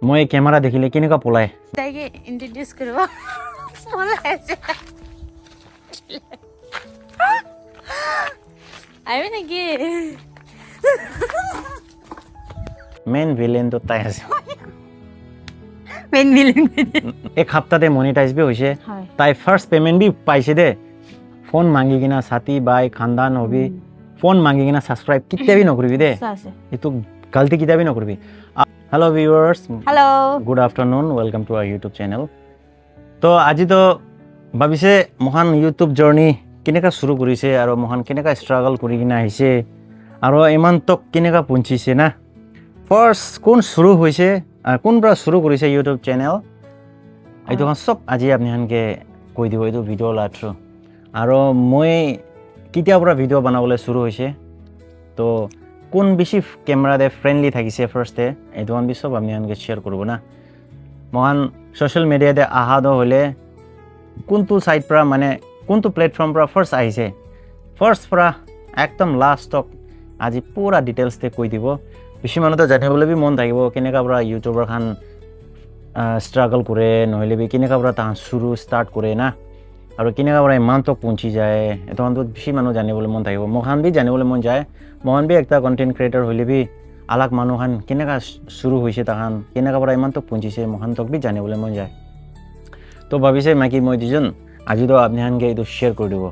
মই কেমেৰা দেখিলে কেনেকুৱা পলাই তাইকে ইন্ট্রোডিউস করব পলাইছে আইবে নাকি মেইন ভিলেন তো তাই আছে মেন ভিলেন এক সপ্তাহতে মনিটাইজ বি হৈছে হয় তাই ফার্স্ট পেমেন্ট বি পাইছে দে ফোন মাঙ্গি কিনা সাথী বাই খানদান হবি ফোন মাঙ্গি কিনা সাবস্ক্রাইব কিতে বি নকৰিবি দে আছে এটো গলতি কিতে বি নকৰিবি hello viewers hello good afternoon welcome to our YouTube channel তো আজি তো ভাবিছে মহান ইউটিউব জার্নি কেনেকা শুরু কৰিছে আৰু মহান কেনেকা স্ট্ৰাগল কৰি কিনা আহিছে আৰু ইমান তক কেনেকা পৌঁছিছে না ফাৰ্স্ট কোন শুৰু হৈছে কোন পৰা শুৰু কৰিছে ইউটিউব চ্যানেল এইটো সব আজি আপোনালোকে কৈ দিব এইটো ভিডিঅ' লাথ্ৰু আৰু মই কেতিয়াৰ পৰা ভিডিঅ' বনাবলৈ শুরু হৈছে তো কোন বেশি ক্যামেরাতে ফ্রেন্ডলি থাকিছে ফার্স্টে এই দোকান বি সব আপোনালোকে শেয়ার করব না মহান সোশ্যাল মিডিয়াতে আহাদ হলে কোনটো সাইট পৰা মানে কোনটো প্ল্যাটফৰ্ম পৰা ফাৰ্স্ট আহিছে ফাৰ্স্ট পৰা একদম লাস্ট তক আজি পুরা ডিটেইলসতে কৈ দিব বেশি মানুহ তো জানিবলৈ বি মন থাকিব কেনেকা পৰা ইউটিউবাৰ খান স্ট্ৰাগল কৰে নহলে বি কেনেকা পৰা তা শুৰু স্টাৰ্ট কৰে না আৰু কেনেকা পৰা ইমান তক পৌঁছি যায় এটা বেশি মানুহ জানিবলৈ মন থাকিব মহান বি জানিবলৈ মন যায় মহান বি একটা কন্টেন্ট ক্রিয়েটর হইলে বি আলাক মানুহ খান কেনেকা শুরু হৈছে তাহান কেনেকা পৰা ইমান তক পৌঁছিছে মহান তক বি জানিবলৈ মন যায় তো ভাবিছে মাকি মই দুজন আজি তো আপোনালোকে এইটো শ্বেয়াৰ কৰি দিব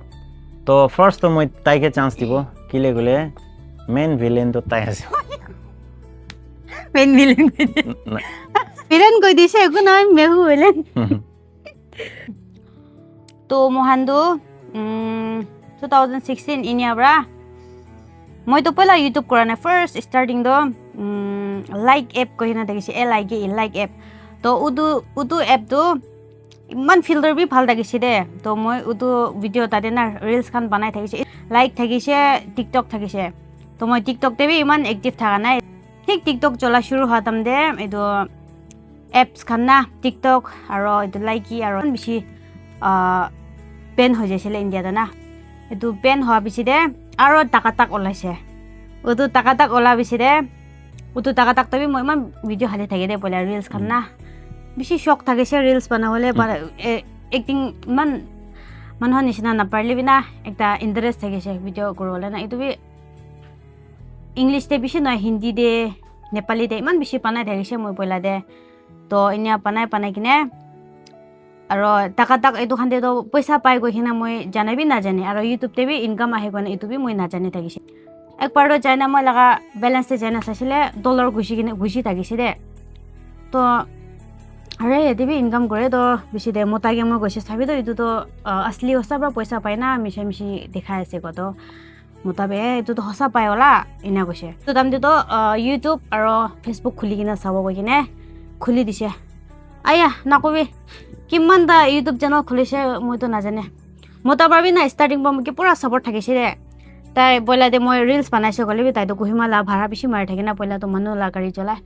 তো ফার্স্ট তো মই তাইকে চান্স দিব কিলে গলে মেইন ভিলেন তো তাই আছে মেন ভিলেন ভিলেন কই দিছে একো নয় মেহু ভিলেন তো মোহানদু 2016 ইনিয়াবরা মই তো পহলা ইউটিউব কৰা নাই ফার্স্ট স্টার্টিং দো লাইক এপ কহিনা দেখিছে LIKE লাইক এপ তো উদু এপ তো ইমান ফিল্টার বি ভাল লাগিছে দে তো মই উদু ভিডিও তাতে না রিলস খান বানাই থাকিছে লাইক থাকিছে টিকটক থাকিছে তো মই টিকটক তে বি ইমান এক্টিভ থাকা নাই ঠিক টিকটক চলা শুরু হতাম দে এইটো এপস খান না টিকটক আর এইটো লাইকি আর বেশি পেন হৈ যাইছিলে ইন্ডিয়াতে না এইটো পেন হওয়া পিছি দে আৰু টাকাটাক ওলাইছে ওটো টাকাটাক ওলা পিছি দে ওটো টাকাটাক তবি মই ইমান ভিডিও হালি থাকে দে পলে রিলস খান না বেশি শখ থাকিছে রিলস বানাবলে এক্টিং ইমান মানুহৰ নিচিনা নাপাৰলি বিনা একটা ইন্টারেস্ট থাকিছে ভিডিও করবলে না এইটো বি ইংলিশ দে বেশি নয় হিন্দি দে নেপালি দে ইমান বেশি পানাই থাকিছে মই পয়লা দে তো ইনিয়া পানাই কিনে আৰু টাকাটাক এইটো খান তো পইচা পাই গৈ কিনা মই জানিবি নাজানি আৰু ইউটিউব তে বি ইনকাম আহে কোনে এইটো বি মই নাজানি থাকিছে একবাৰ তো চাইনা মই লাগা ব্যালেন্স তে চাইনা চাইছিলে ডলার ঘুষি থাকিছে দে তো আরে এতে বি ইনকাম করে তো বেশি দে মোটাকে মই গৈছে চাবি তো এইটো তো আসলি হসা পৰা পইচা পাই না মিশি দেখাই আছে কত মোটাবে এইটো তো হসা পাই ওলা ইনা গৈছে তো দাম তো ইউটিউব আৰু ফেসবুক খুলি কিনা চাব গৈ কিনে খুলি দিছে আয়া নাকবি কিমান দা ইউটিউব চ্যানেল খুলিছে মই তো নাজানে মোটা পারবি না স্টার্টিং পৰা মোক পুৰা সাপোৰ্ট থাকিছে দে তাই পয়লা দে মই ৰিলস বানাইছে গলে তাই তো কহিমালা ভাড়া বেশি মাৰি থাকে না পয়লা তো মানুহ লা গাড়ী চলাই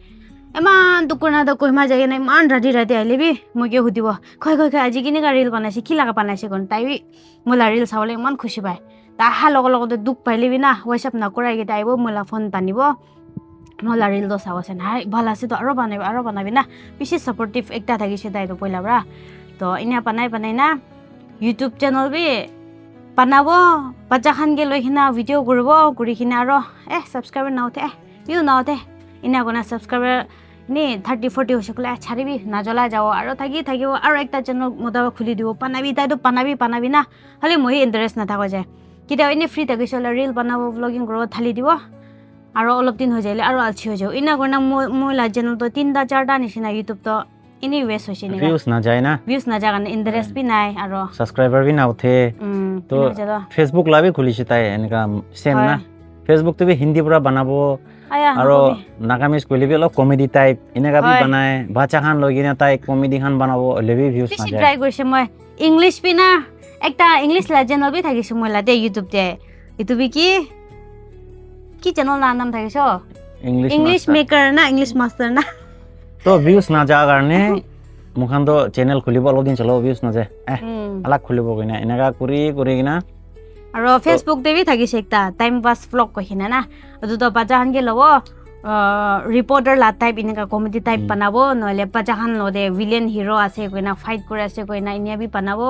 ইমান দুকুনা তো কহিমা যায় না ইমান ৰাতি আহিলিবি মই কি সুধিব খয় আজি কেনেকা রিল বানাইছে কি লাগা বানাইছে কোন তাই মোলা রিল চাবলে ইমান খুশি পায় তা হা লগতে দুখ পাইলিবি না হোয়াটসঅ্যাপ নকৰাই কেইটা আহিব মোলা ফোন টানিব মোলা ৰিল তো চাবছে নাই ভাল আছে তো আৰু বানাবি না বেশি সাপোৰ্টিভ একটা থাকিছে তাই তো পয়লা পৰা তো ইনা পানাই না ইউটিউব চ্যানেল বি বানাব বাচ্চা খানকে লৈ কিনা ভিডিও কৰিব কৰি কিনা আৰু সাবস্ক্ৰাইবাৰ নাওতে ভিউ নাওতে ইনা কোনা সাবস্ক্ৰাইবাৰ নি 30-40 হৈছে কলে ছাড়িবি না জ্বলা যাও আৰু থাকিব আৰু একটা চ্যানেল মোটাবা খুলি দিব পানাবি তাই তো পানাবি না খালি মই ইন্টারেস্ট নাথাকো যায় কিটা এনে ফ্রি থাকিছে রিল বানাব ব্লগিং কৰিব ঢালি দিব আৰু অলপ দিন হৈ যাইলে আৰু আলছি হৈ যাও ইনা কোনা মই লা চ্যানেল তো 3-4টা নিচিনা ইউটিউব তো ini wes hoshi ne views না যায় না views na jagan interest bi nai aro subscriber বি না উঠে তো ফেসবুক লাভে খুলিছে তাই এনেকা সেম না ফেসবুক তো বি হিন্দি পুরা বানাবো আৰু নাগামিজ কইলে বি অলপ কমেডি টাইপ এনেকা বি বানায় বাচ্চা খান লৈ কিনা তাই কমেডি খান বানাবো লেবি ভিউজ না যায় ট্রাই কৰিছে মই ইংলিশ বি না একটা ইংলিশ লা চ্যানেল বি থাকিছে মই লা দে ইউটিউব তে ইটো বি কি চ্যানেল নাম থাকিছে ইংলিশ মেকার না ইংলিশ মাস্টার না তো ভিউজ না যাওয়ার কারণে মুখান তো চ্যানেল খুলিব অলপ দিন চলাব ভিউজ না যায় আলাক খুলিব কিনা এনেকা কৰি কিনা আৰু ফেসবুক দেবি থাকিছে একটা টাইম পাস ব্লগ কহিনা না দুটো বাচ্চা খানকে লব ৰিপৰ্টাৰ লা টাইপ এনেকা কমেডি টাইপ বনাব নহ'লে পাজাখান লদে ভিলেন হিৰো আছে কইনা ফাইট কৰি আছে কইনা ইনিয়া বি বনাব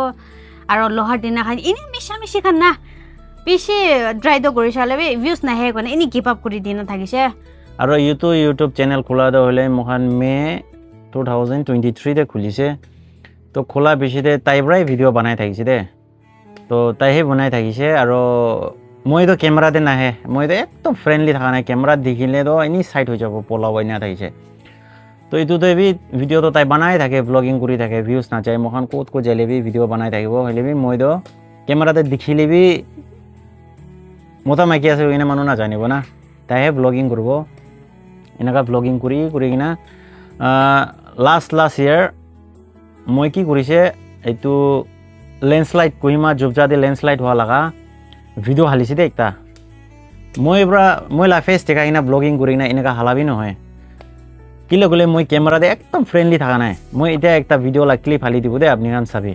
আৰু লোহাৰ দিনাখান এনে মিছা মিছি খান না বেছি ড্ৰাইটো কৰি চালে ভিউজ নাহে কইনা এনে গিভ আপ কৰি দি নাথাকিছে আৰু ইউটিউব চেনেল খোলা হ'লে মহান মে 2023 তে খুলিছে তো খোলা পিছতে তাই পৰাই ভিডিঅ' বনাই থাকিছে দে তো তাইহে বনাই থাকিছে আৰু মইতো কেমেৰাতে নাহে মইতো একদম ফ্ৰেণ্ডলি থকা নাই কেমেৰাত দেখিলেতো এনেই চাইড হৈ যাব পলাব এনে থাকিছে তো এইটোতো ভিডিঅ'টো তাই বনাই থাকে ব্লগিং কৰি থাকে ভিউজ নাযায় মহান ক'ত যালে ভিডিঅ' বনাই থাকিব হ'লে মইতো কেমেৰাতে দেখিলে মতা মাইকী আছে কিনে মানুহ নাজানিব না তাইহে ব্লগিং কৰিব এনেকুৱা ব্লগিং কৰি কিনা লাষ্ট ইয়াৰ মই কি কৰিছে এইটো লেণ্ডশ্লাইড কহিমা জুবজাদি লেণ্ডশ্লাইড হোৱা লগা ভিডিঅ' হালিছে দেই একটা মই লাইফেছ দেখাই কিনা ব্লগিং কৰি কিনা এনেকুৱা হালাবি নহয় কিলে গ'লে মই কেমেৰাতে একদম ফ্ৰেণ্ডলি থকা নাই মই এতিয়া একটা ভিডিঅ' ক্লিপ হালি দিব দেই আপুনি কাৰণ চাবি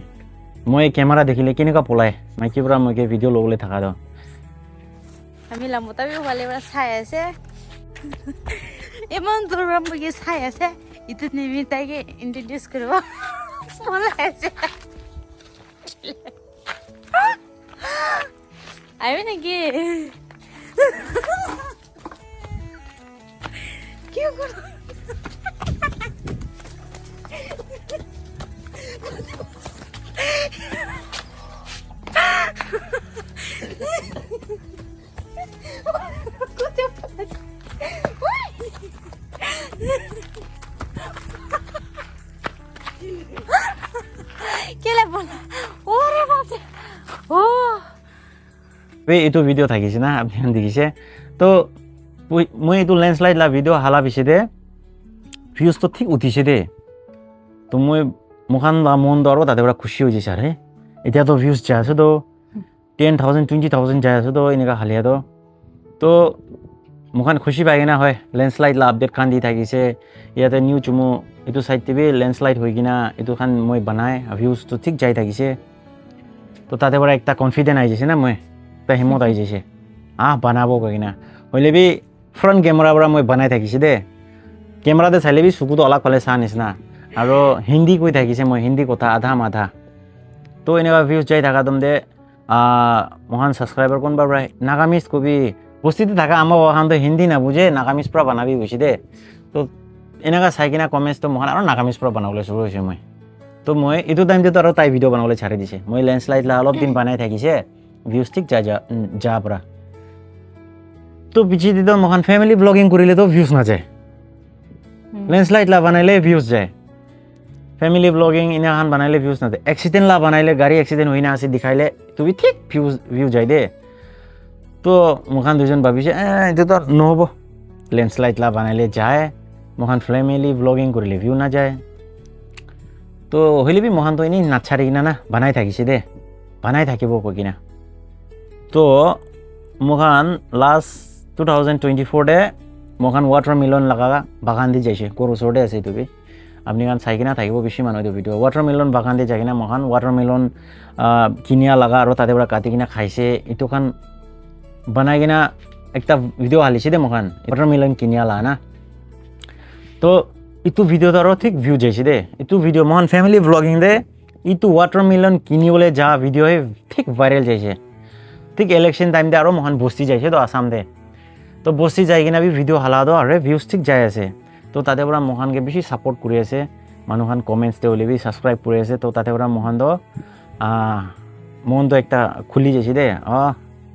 মই কেমেৰা দেখিলে কেনেকুৱা পলাই মাইকীৰ পৰা মই ভিডিঅ' ল'বলৈ থকা দিওঁ আমি লামতাবিও ভালে পৰা চাই আছে ইমান দূৰৰ পৰা মই চাই আছে ইটো নেমি তাইকে ইন্ট্ৰডিউচ কৰিব মলাই আছে আহিবি নেকি কি কৰ কেলে বলা ওরে বাপ ও এইটো ভিডিঅ' থাকিছে না আপুনি দেখিছে তো মই এইটো লেণ্ডশ্লাইড লা ভিডিঅ' হালা পিছতে ভিউজটো ঠিক উঠিছে দেই তো মই মোখান মনটো আৰু তাতে পৰা খুচি হৈ গৈছে আৰে এতিয়াতো ভিউজ যাই আছে তো 10,000 20,000 যাই আছে তো এনেকুৱা হালিয়াতো তো মোখান খুচি পাই কিনা হয় লেণ্ডশ্লাইড লা আপডেট খান দি থাকিছে ইয়াতে নিউ চুমু এইটো চাইড টিভি লেণ্ডশ্লাইড হৈ কিনা এইটো খান মই বনাই ভিউজটো ঠিক যাই থাকিছে তো তাতে পৰা একটা কনফিডেন্ট আহি গৈছে না মই এটা হিম্মত আহি গৈছে বনাব কৈ কিনা হ'লে ফ্ৰণ্ট কেমেৰাৰ পৰা মই বনাই থাকিছে দেই কেমেৰাতে চাইলে চকুটো অলপ ফালে চা নিচিনা আৰু হিন্দী কৈ থাকিছে মই হিন্দী কথা আধা মাধা তো এনেকুৱা ভিউজ যাই থকা দম দে মহান ছাবস্ক্ৰাইবাৰ কোনবাৰ পৰা নাগামিজ কবি বস্তিতে থাকা আমাৰ ওখানতো হিন্দী নাবুজে নাগামিজ পৰা বনাবি গৈছে দে তো এনেকুৱা চাই কিনা কমেণ্টছটো মহান আৰু নাগামিজ পৰা বনাবলৈ চুৰু হৈছোঁ মই তো মই এইটো টাইমতে আৰু তাই ভিডিঅ' বনাবলৈ চাৰি দিছে মই লেণ্ডশ্লাইড লা অলপ দিন বনাই থাকিছে ভিউজ ঠিক যা পৰা তো পিছি দিতো মহান ফেমিলি ব্লগিং কৰিলেতো ভিউজ নাযায় লেণ্ডশ্লাইড লা বনাইলে ভিউজ যায় ফেমিলি ব্লগিং ইনাখান বনাইলে ভিউজ নাযায় এক্সিডেণ্ট লা বনাইলে গাড়ী এক্সিডেণ্ট হৈ না আছে দেখাইলে তুমি ঠিক ভিউজ যায় দে তো মোখান দুজন ভাবিছে এইটোতো নহ'ব লেণ্ডশ্লাইড লা বনাইলে যায় মোখান ফেমিলি ব্লগিং কৰিলে ভিউ নাযায় তো হ'লে মোখানতো এনেই নাচাৰি কিনা না বনাই থাকিছে দে বনাই থাকিব কৈ কিনা তো মোখান লাষ্ট 2024 মোখান ৱাটাৰমেলন লগা বাগান দি যাইছে ক'ৰ ওচৰতে আছে এইটো আপুনি কাৰণ চাই কিনা থাকিব বেছি মানুহ এইটো ভিডিঅ' ৱাটাৰমেলন বাগান দি যাই কিনা মোখান ৱাটাৰমেলন কিনিয়া লগা আৰু তাতে পৰা কাটি কিনা খাইছে এইটো খান বনাই কিনা একটা ভিডিঅ' হালিছে দে মোখান ৱাটাৰমেলন কিনিয়া লা না তো এইটো ভিডিঅ'ত আৰু ঠিক ভিউ যাইছে দে এইটো ভিডিঅ' মোখান ফেমিলি ব্লগিং দে এইটো ৱাটাৰমেলন কিনিবলৈ যা ভিডিঅ'হে ঠিক ভাইৰেল যাইছে ঠিক ইলেকশ্যন টাইম দে আৰু মোখান বস্তি যাইছে তো আসাম দে তো বস্তি যাই কিনা ভিডিঅ' হালা দো আৰু ভিউজ ঠিক যাই আছে তো তাতে পৰা মোখানকে বেছি ছাপোৰ্ট কৰি আছে মানুহখান কমেণ্টছ দে হ'লে ছাবস্ক্ৰাইব কৰি আছে তো তাতে পৰা মোখান তো মনটো একটা খুলি যাইছে দে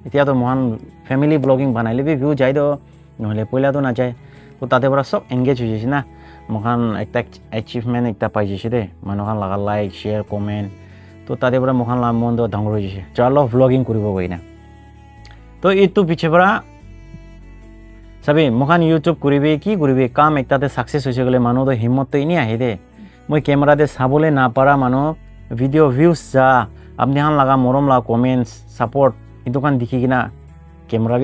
এতিয়াতো মোখান ফেমিলি ব্লগিং বনাইলে ভিউ যায় তো নহ'লে পইলাতো নাযায় তো তাতে পৰা চব এংগেজ হৈ যাইছে না মোখান একটা এচিভমেণ্ট একটা পাই যাইছে দে মানুহখান লগা লাইক শ্বেয়াৰ কমেণ্ট তো তাতে পৰা মোখান মনটো ডাঙৰ হৈ যাইছে চলো ব্লগিং কৰিব গৈ না তো এইটো পিছে পৰা চাবি মোখান ইউটিউব কৰিবি কি কৰিবি কাম একটাতে ছাকচেছ হৈছে গ'লে মানুহতো হিম্মতটো এনেই আহে দে মই কেমেৰাতে চাবলৈ নাপাৰা মানুহ ভিডিঅ' ভিউজ যা আপুনি খান লগা মৰম লগা কমেণ্টছ ছাপৰ্ট এইটো খান দেখি কিনা কেমেৰা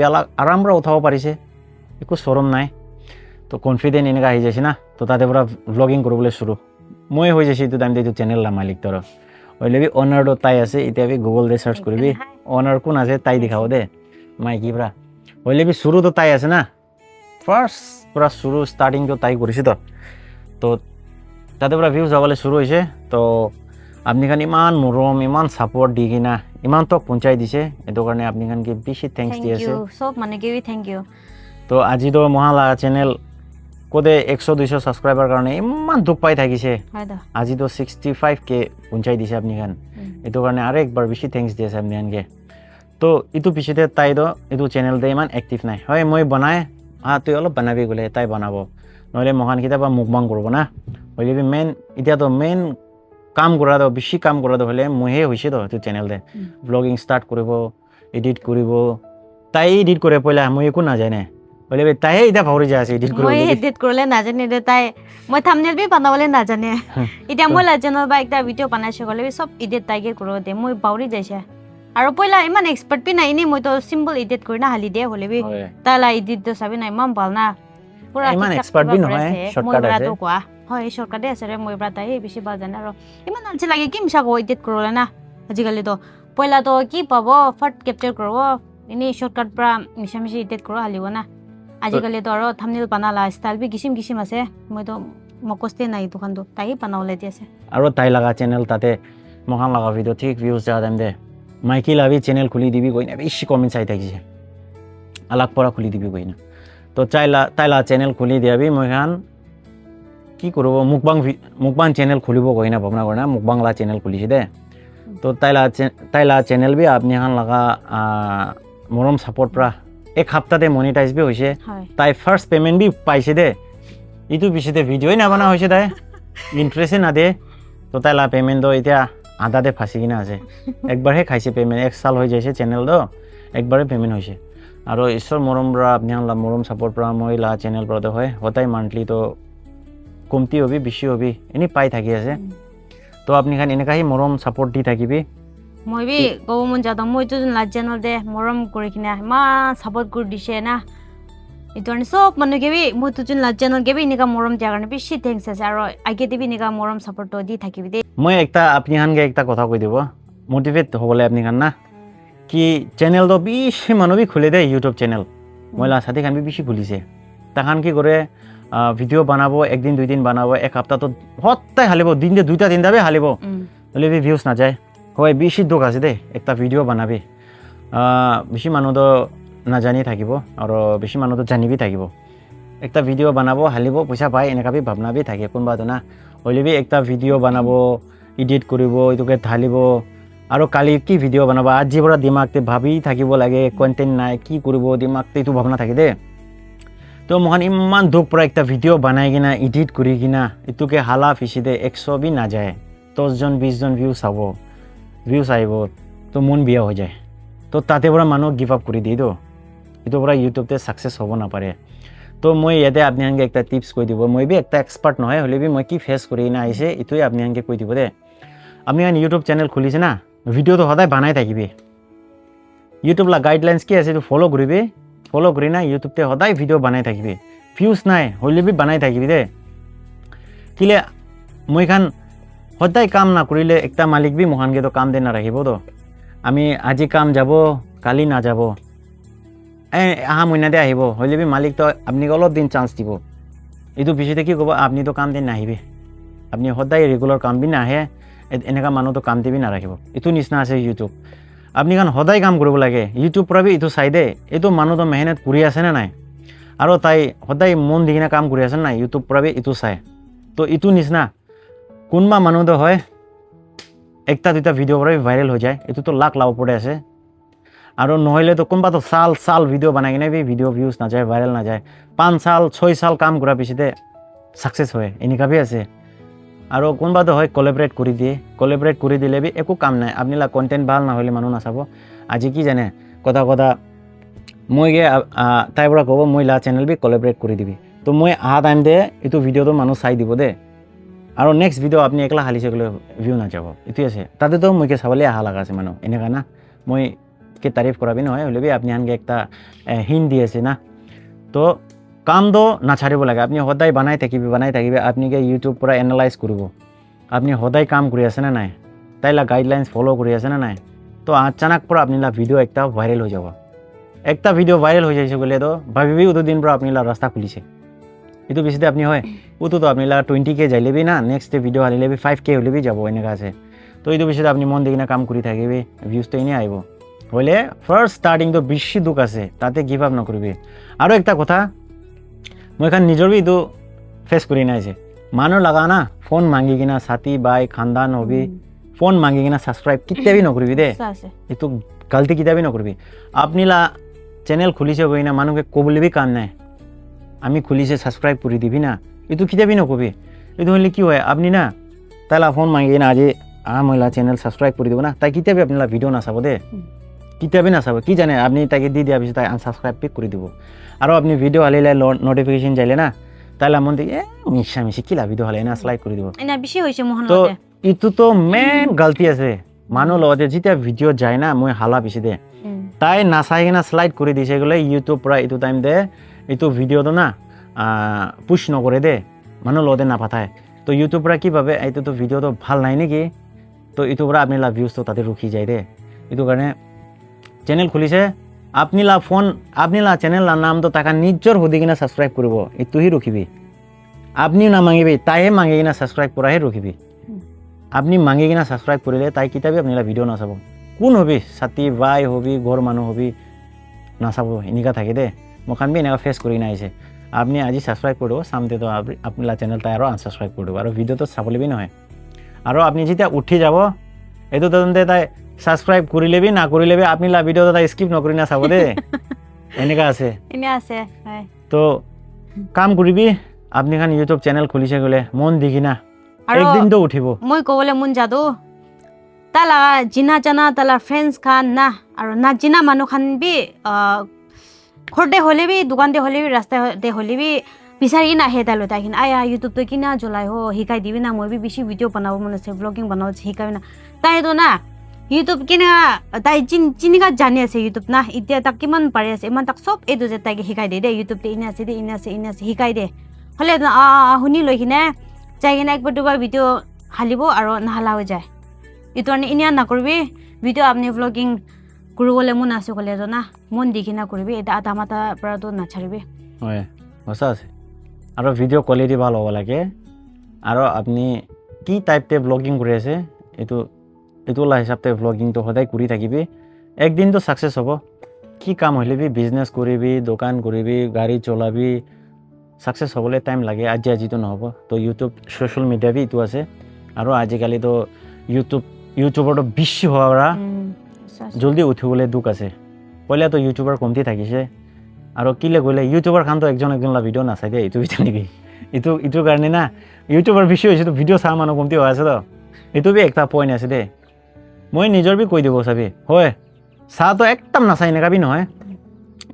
আৰাম পৰা উঠাব পাৰিছে একো চৰম নাই তো কনফিডেণ্ট এনেকুৱা আহি যাইছে না তো তাতে পৰা ব্লগিং কৰিবলৈ চুৰু মই হৈ যাইছে এইটো টাইমতে এইটো চেনেল মালিক তোৰ হ'লে অনাৰটো তাই আছে এতিয়া গুগলতে চাৰ্চ কৰিবি অনাৰ কোন আছে তাই দেখাব দে মাইকী পৰা হ'লে চুৰুটো তাই আছে না ফাৰ্ষ্ট পুৰা শুৰু স্টাৰ্টিং তো তাই কৰিছে তো তাতে পুৰা ভিউজ যাবলৈ শুৰু হৈছে তো আপনি খান ইমান মৰম ইমান সাপোৰ্ট দি কিনা ইমান তক পৌঁছাই দিছে এটো কাৰণে আপনি খানকে বেছি থ্যাঙ্কস Thank দি আছে you. সব মানুহকে thank you. তো আজি তো মহালা চ্যানেল কোদে 100-200 সাবস্ক্রাইবার কাৰণে ইমান দুখ পাই থাকিছে হয় দা আজি তো 65K পৌঁছাই দিছে আপনি খান এটো কাৰণে আৰু একবাৰ বেছি থ্যাঙ্কস দি আছে আপনি খানকে তো ইটো পিছতে তাই তো এইটো চ্যানেল দে ইমান এক্টিভ নাই হয় মই বনাই তুই অলপ বনাবি গ'লে তাই বনাব নহলে মহান কেতিয়াবা মুখবাং কৰিব না হলে মেইন এতিয়া তো মেইন কাম কৰাটো বেছি কাম কৰাটো হলে মইহে হৈছে তো এইটো চ্যানেল দে ব্লগিং স্টাৰ্ট কৰিব এডিট কৰিব তাই এডিট কৰে পইলা মই একো নাজানে হলে তাইহে এতিয়া ভাবৰি যায় আছে এডিট কৰিব মই এডিট কৰিলে নাজানে দে তাই মই থাম্বনেল বি বনাবলে নাজানে এতিয়া মই চ্যানেল বা একটা ভিডিও বনাইছে গলে সব এডিট তাইকে কৰিব দে মই বাউৰি যাইছে আৰু পইলা ইমান এক্সপাৰ্ট বি নাই নি মই তো সিম্পল এডিট কৰি না হালি দে হলে বি তাইলা এডিট তো চাবি না ইমান ভাল না পুৰা ইমান এক্সপাৰ্ট বি নহয় শৰ্টকাট আছে তো কোৱা হয় শৰ্টকাটে আছে ৰে মই ব্ৰা তাই বেছি ভাল জানে আৰু ইমান আলচি লাগে কি মিছা কো এডিট কৰলে না আজিকালি তো পইলা তো কি পাব ফট ক্যাপচাৰ কৰব এনে শৰ্টকাট পৰা মিছা মিছি এডিট কৰিব হালিব না আজিকালি তো আৰু থাম্বনেল বনালা স্টাইল বি কিসিম কিসিম আছে মই তো মকস্তে নাই দোকান তো তাই বনাবলে দি আছে আৰু তাই লাগা চ্যানেল তাতে মহান লাগা ভিডিও ঠিক ভিউজ যা দেম দে মাইকি লাভি চ্যানেল খুলি দিবি কই না বেশি কমেন্ট চাই থাকিছে আলাক পরা খুলি দিবি কই না তো তাইলা চ্যানেল খুলি দিয়াবি মই খান কি করব মুকবাং চ্যানেল খুলিব কই না ভাবনা করে না মুকবাংলা চ্যানেল খুলিছে দে তো তাইলা চ্যানেল বি আপনি খান লাগা মরম সাপোর্ট প্রা এক সপ্তাহতে মনিটাইজ বি হইছে তাই ফার্স্ট পেমেন্ট বি পাইছে দে ইটো পিছতে ভিডিওই না বানা হইছে তাই ইন্টারেস্টে না দে তো তাইলা পেমেন্ট তো এতিয়া আধাতে ফাঁসি কিনা আছে একবাৰহে খাইছে পেমেন্ট 1 সাল হৈ যাইছে চ্যানেল তো একবাৰে পেমেন্ট হৈছে আৰু ঈশ্বৰ মৰম পৰা আপনি হানলা মৰম সাপোৰ্ট পৰা মই লা চ্যানেল পৰা হয় হতাই মান্থলি তো কমতি হবি বেছি হবি এনি পাই থাকি আছে তো আপনি খান এনেকাই মৰম সাপোর্ট দি থাকিবি মই বি কব মন যাদম মই তো লা চ্যানেল দে মৰম কৰি কিনা মা সাপোৰ্ট কৰি দিছে না ইতনে সব মানুহকে বি মই তো লা চ্যানেল কে বি এনেকা মৰম দিয়া কাৰণে বেছি থ্যাঙ্কস আছে আৰু আগে দিবি এনেকা মৰম সাপোর্ট দি থাকিবি দে মই একটা আপনি হানকে একটা কথা কৈ দিব মোটিভেট হবলে আপনি খান না কি চ্যানেল তো বেশি মানুহ বি খুলে দে ইউটিউব চ্যানেল মহিলা সাথী খান বি বেশি খুলিছে তাহান কি করে ভিডিও বানাবো একদিন দুই দিন বানাবো এক সপ্তাহ তো সদায় হালিব দিনতে দুইটা তিনটা বি হালিব হলে বি ভিউজ না যায় হয় বেশি দুখ আছে দে একটা ভিডিও বানাবি বেশি মানুহ তো নাজানি থাকিব আৰু বেশি মানুহ তো জানিবি থাকিব একটা ভিডিও বানাবো হালিব পয়সা পায় এনেকা বি ভাবনা বি থাকে কোনবা তো না হলে বি একটা ভিডিও বানাবো এডিট কৰিব এটোকে ঢালিব আৰু কালি কি ভিডিও বানাব আজি পৰা দিমাগতে ভাবি থাকিব লাগে কন্টেন্ট নাই কি কৰিব দিমাগতে এইটো ভাবনা থাকে দে তো মহান ইমান দুখ পৰা একটা ভিডিও বানাই কিনা এডিট কৰি কিনা এটোকে হালা ফিসিতে 100 বি না যায় 10 জন 20 জন ভিউজ আহিব তো মন বিয়া হৈ যায় তো তাতে পৰা মানুহ গিভ আপ কৰি দিয়ে তো এটো পৰা ইউটিউবতে সাকসেস হ'ব না পাৰে তো মই ইয়াতে আপনি আনকে একটা টিপস কৈ দিব মই বি একটা এক্সপার্ট নহয় হলে বি মই কি ফেস কৰি না আইছে এটোই আপনি আনকে কৈ দিব দে আপনি আন ইউটিউব চ্যানেল খুলিছে না ভিডিও তো সদায় বানাই থাকিবি ইউটিউব লা গাইডলাইন্স কি আছে তো ফলো কৰিবি ফলো কৰি না ইউটিউবতে সদায় ভিডিও বানাই থাকিবি ভিউজ নাই হলে বি বানাই থাকিবি দে কিলে মই খান সদায় কাম না কৰিলে একটা মালিক বি মহানকে তো কাম দে না ৰাখিব তো আমি আজি কাম যাব কালি না যাব আহা মহিনাতে আহিব হলে বি মালিক তো আপনি অলপ দিন চান্স দিব এইটো পিছতে কি ক'ব আপনি তো কাম দিন নাহিবি আপনি সদায় রেগুলার কাম বি নাহে এনেকা মানুহ তো কাম দিবি নাৰাখিব এইটো নিচিনা আছে ইউটিউব আপনি কান সদায় কাম কৰিব লাগে ইউটিউব পৰা বি এইটো চাই দে এইটো মানুহ তো মেহনত কৰি আছে না নাই আৰু তাই সদায় মন দি কিনে কাম কৰি আছে না ইউটিউব পৰা বি এইটো চাই তো এইটো নিচিনা কোনবা মানুহ তো হয় একটা দুটা ভিডিও পৰা ভাইৰেল হৈ যায় এইটো তো লাখ লাভ পৰে আছে আৰু নহলে তো কোনবা তো সাল ভিডিও বানাই কিনে বি ভিডিও ভিউজ না যায় ভাইরাল না যায় 5 সাল 6 সাল কাম কৰা পিছতে সাকসেস হয় এনেকা বি আছে আৰু কোনবা তো হয় কোলাবৰেট কৰি দিলে বি একো কাম নাই আপনি লা কন্টেন্ট ভাল না হলে মানুহ নাচাব আজি কি জানে কথা মই গে তাই পৰা ক'ব মই লা চ্যানেল বি কোলাবৰেট কৰি দিবি তো মই আহা টাইম দে এইটো ভিডিও তো মানুহ চাই দিব দে আৰু নেক্সট ভিডিও আপনি একলা হালিছে গলে ভিউ না যাব এটো আছে তাতে তো মই কে চাবলে আহা লাগা আছে মানুহ এনেকা না মই কে তারিফ কৰাবি নহয় হলে বি আপনি আনকে একটা হিন্ট দি আছে না তো কাম তো না ছাড়িব লাগে আপনি সদায় বানাই থাকিবি আপনি কে ইউটিউব পৰা এনালাইজ কৰিব আপনি সদায় কাম কৰি আছে না নাই তাইলা গাইডলাইন্স ফলো কৰি আছে না নাই তো আচানক পৰা আপনি লা ভিডিও একটা ভাইৰাল হৈ যাব একটা ভিডিও ভাইৰাল হৈ যাইছে গলে তো ভাবিবি উটো দিন পৰা আপনি লা রাস্তা খুলিছে এইটো বেছিতে আপুনি হয় ওটোতো আপুনি 20K যাইলেবি না নেক্সট ভিডিঅ' আনিলেবি 5K হ'লেবি যাব এনেকুৱা আছে তো এইটো বেছিতে আপুনি মন দি কিনে কাম কৰি থাকিবি ভিউজটো এনেই আহিব হ'লে ফাৰ্ষ্ট ষ্টাৰ্টিংটো বেছি দুখ আছে তাতে গিভ আপ নকৰিবি আৰু একটা কথা মই এখন নিজৰ এইটো ফেচ কৰি নাইছে মানুহ লগা না ফোন মাগি কিনা ছাতি বাই খানদান হবি ফোন মাগি কিনা ছাবস্ক্ৰাইব কেতিয়াবি নকৰিবি দে এইটো গলতি কেতিয়াবি নকৰিবি আপুনি চেনেল খুলিছে গৈ না মানুহকে ক'বলৈবি কাম নাই আমি খুলিছে ছাবস্ক্ৰাইব কৰি দিবি না এইটো কেতিয়াবি নকবি এইটো হ'লে কি হয় আপুনি না তাইলা ফোন মাগি কিনা আজি মহিলা চেনেল ছাবস্ক্ৰাইব কৰি দিব না তাই কেতিয়াবি আপুনি ভিডিঅ' নাচাব দে কেতিয়াবি নাচাব কি জানে আপুনি তাকে দি দিয়াৰ পিছত তাই আনছাবস্ক্ৰাইব পিক কৰি দিব আৰু আপুনি ভিডিঅ' হালিলে নটিফিকেশ্যন যাইলে না তাইলা মন দি মিছা মিছি কিলা ভিডিঅ' হালে না শ্লাইড কৰি দিব এনে বেছি হৈছে মোহন তো এইটোতো মেইন গলতি আছে মানুহ লগতে যেতিয়া ভিডিঅ' যায় না মই হালা পিছি দে তাই নাচাই কিনা শ্লাইড কৰি দিছে গ'লে ইউটিউব পৰা এইটো টাইম দে এইটো ভিডিঅ'টো না পুছ নকৰে দে মানুহ লগতে নাপাঠায় তো ইউটিউব পৰা কি ভাবে এইটোতো ভিডিঅ'টো ভাল নাই নেকি তো এইটোৰ পৰা আপুনি ভিউজটো তাতে ৰখি যায় দে এইটো কাৰণে চেনেল খুলিছে আপুনি ফোন আপুনি চেনেল নামটো তাকে নিজৰ সুধি কিনে ছাবস্ক্ৰাইব কৰিব এইটোহি ৰখিবি আপনি নামাগিবি তাইহে মাগি কিনা ছাবস্ক্ৰাইব কৰাহে ৰখিবি আপনি মাগি কিনা ছাবস্ক্ৰাইব কৰিলে তাই কিতাবি আপুনি ভিডিঅ' নাচাব কোন হবি ছাতি বাই হবি ঘৰ মানুহ হবি নাচাব এনেকুৱা থাকে দে মোখান বি এনেকুৱা ফেচ কৰি নাহিছে আপনি আজি ছাবস্ক্ৰাইব কৰিব চামতেতো আপুনি চেনেল তাই আৰু আনছাবস্ক্ৰাইব কৰি দিব আৰু ভিডিঅ'টো চাবলৈবি নহয় আৰু আপুনি যেতিয়া উঠি যাব এইটো তদন্তে তাই ছাবস্ক্ৰাইব কৰিলেবি না কৰিলেবি আপুনি ভিডিঅ'টো তাই স্কিপ নকৰি না চাব দে এনেকুৱা আছে এনে আছে তো কাম কৰিবি আপনি খান ইউটিউব চেনেল খুলিছে গ'লে মন দি কিনা একদিনতো উঠিব মই ক'বলৈ মন যাদো তালা জিনা জানা তালা ফ্ৰেণ্ডছ খান না আৰু নাজিনা মানুহ খান বি ঘৰতে হ'লেবি দোকানতে হ'লেবি ৰাস্তাতে হ'লেবি বিচাৰি কিনে আহে তালৈ তাইখিনি আয়া ইউটিউবটো কিনা জ্বলাই শিকাই দিবি না মই বি বেছি ভিডিঅ' বনাব মন আছে ব্লগিং বনাব শিকাবি না তাইতো না ইউটিউব কেনেকা তাই চিনিকা জানি আছে ইউটিউব না এতিয়া তাক কিমান পাৰি আছে ইমান তাক চব এইটো যে তাইকে শিকাই দে ইউটিউবতে এনে আছে দে এনে আছে শিকাই দে হ'লে শুনি লৈ কিনে যাই কিনে একবাৰ দুবাৰ ভিডিঅ' হালিব আৰু নাহালা হৈ যায় এইটো কাৰণে এনে নকৰিবি ভিডিঅ' আপুনি ভ্লগিং কৰিবলৈ মন আছে ক'লেতো না মন দি কিনে কৰিবি এটা আধা মাথা পৰাতো নাচাৰিবি হয় সঁচা আছে আৰু ভিডিঅ' কোৱালিটি ভাল হ'ব লাগে আৰু আপুনি কি টাইপতে ব্লগিং কৰি আছে এইটো হিচাপতে ব্লগিংটো সদায় কৰি থাকিবি একদিনতো ছাকচেছ হ'ব কি কাম হ'লেবি বিজনেছ কৰিবি দোকান কৰিবি গাড়ী চলাবি ছাকচেছ হ'বলৈ টাইম লাগে আজিতো নহ'ব তো ইউটিউব ছ'চিয়েল মিডিয়া বি এইটো আছে আৰু আজিকালিতো ইউটিউবৰতো বেছি হোৱাৰ পৰা জলদি উঠিবলৈ দুখ আছে পহিলাতো ইউটিউবাৰ কমতি থাকিছে আৰু কিলে গ'লে ইউটিউবাৰ খানতো একজন ভিডিঅ' নাচাই দিয়ে এইটো ভিডিঅ' নেকি এইটোৰ কাৰণে না ইউটিউবাৰ বেছি হৈছে তো ভিডিঅ' চাওঁ মানুহ কমতি হৈ আছে তো এইটো বি একটা পইণ্ট আছে দেই মই নিজৰ বি কৈ দিব চাবি হয় চাহটো একদম নাচাই এনেকুৱা বি নহয়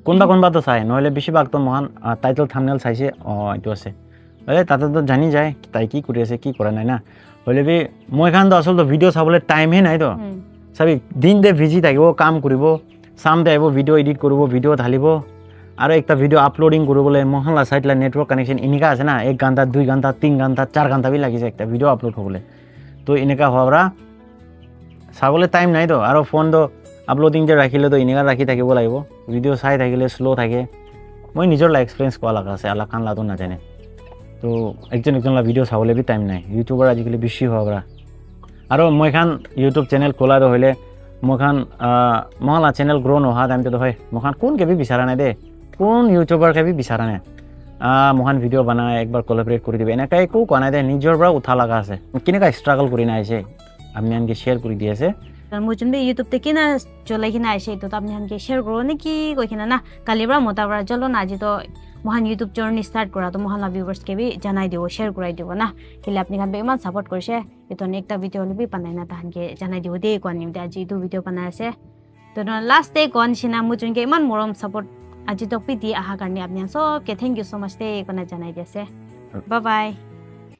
কোনোবাতো চাই নহ'লে বেছিভাগতো মহান টাইটেল থাম্বনেইল চাইছে এইটো আছে হ'লে তাতেতো জানি যায় তাই কি কৰি আছে কি কৰা নাই না হ'লে বি মই খানতো আচলতে ভিডিঅ' চাবলৈ টাইমহে নাইতো চাবি দিন দে বিজি থাকিব কাম কৰিব চামদে আহিব ভিডিঅ' এডিট কৰিব ভিডিঅ' ঢালিব আৰু একটা ভিডিঅ' আপলোডিং কৰিবলৈ মহলা চাইডলা নেটৱৰ্ক কানেকশ্যন এনেকুৱা আছে না 1 ঘণ্টা 2 ঘণ্টা 3 ঘণ্টা 4 ঘণ্টা বি লাগি যায় একটা ভিডিঅ' আপলোড হ'বলৈ তো এনেকুৱা হোৱাৰ পৰা চাবলৈ টাইম নাইতো আৰু ফোনটো আপলোডিং যে ৰাখিলেতো এনেকুৱা ৰাখি থাকিব লাগিব ভিডিঅ' চাই থাকিলে শ্ল' থাকে মই নিজৰ এক্সপিৰিয়েঞ্চ কোৱা লগা আছে আলা খান লাটো নাজানে তো একজন ভিডিঅ' চাবলৈ বি টাইম নাই ইউটিউবাৰ আজিকালি বেছি হোৱাৰ পৰা আৰু মই খান ইউটিউব চেনেল খোলাৰ হ'লে মই খান মহলা চেনেল গ্ৰ' নোহোৱা টাইমটো হয় মই খান কোন কেবি বিচৰা নাই দেই কোন ইউটিউবাৰ কেবি বিচৰা নাই মহান ভিডিঅ' বনাই একবাৰ কলাবৰেট কৰি দিব এনেকৈ একো কোৱা নাই দে নিজৰ পৰা উঠা লগা আছে কেনেকুৱা ষ্ট্ৰাগল কৰি নাহিছে আপুনি আনকি শ্বেয়াৰ কৰি দি আছে মই যোনটো ইউটিউবতে কিনা জ্বলাই কিনে আহিছে এইটো আপুনি আনকি শ্বেয়াৰ কৰোঁ নেকি কৈ কিনে না কালিৰ পৰা মতাৰ পৰা জ্বলো না আজিতো মহান ইউটিউব জাৰ্নি ষ্টাৰ্ট কৰাটো মহানা ভিউৱাৰ্ছকে বি জানাই দিব শ্বেয়াৰ কৰাই দিব না কেলে আপুনি খান ইমান ছাপোৰ্ট কৰিছে এইটো একটা ভিডিঅ' হ'লে বি পানাই না তাহানকে জানাই দিব দেই কোৱা নিমিতে আজি এইটো ভিডিঅ' বনাই আছে তো লাষ্ট ডে কোৱা নিচিনা মোৰ যোনকে ইমান মৰম ছাপোৰ্ট আজি তক দি অহাৰ কাৰণে আপুনি চবকে থেংক ইউ ছ' মাছ দেই কোনে জানাই দি আছে বাই বাই